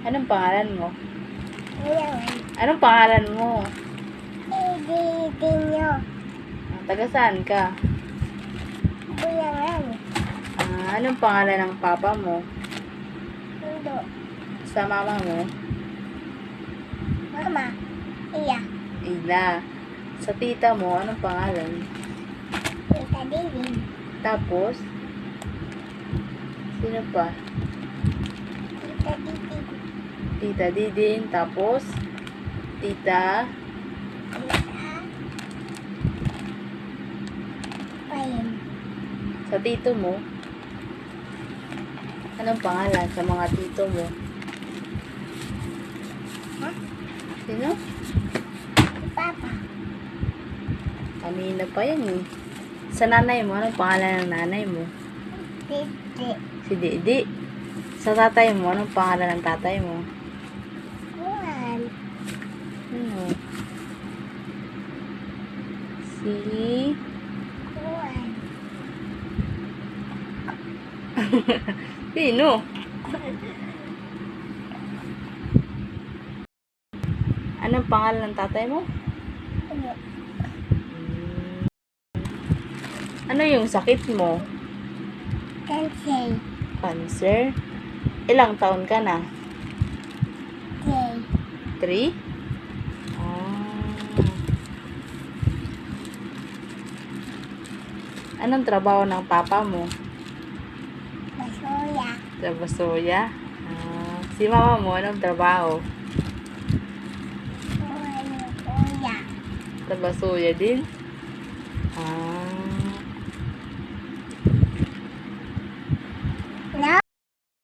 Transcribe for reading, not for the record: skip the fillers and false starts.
Anong pangalan mo? Buyangan. Anong pangalan mo? Ididinyo. Taga saan ka? Buyangan. Anong pangalan ng papa mo? Mundo. Sa mama mo? Mama. Iya. Ina. Sa tita mo, anong pangalan? Tita Didin. Tapos? Sino pa? Tita Didin. Tita Didin. Tapos? Tita? Tita. Payin. Sa tito mo? Anong pangalan sa mga tito mo? Ha? Sino? Si Papa. Kanina pa yan eh. Sa nanay mo, anong pangalan ng nanay mo? Didi. Si Didi. Sa tatay mo, anong pangalan ng tatay mo? Juan. Ano? Si... Juan. Sino? Anong pangalan ng tatay mo? Ano? Ano yung sakit mo? Kansay. Cancer? Ilang taon ka na? Jay. 3? Anong trabaho ng papa mo? Basuya. Sa Basoya? Si mama mo, anong trabaho? Juan. Kuya. Sa Basoya din?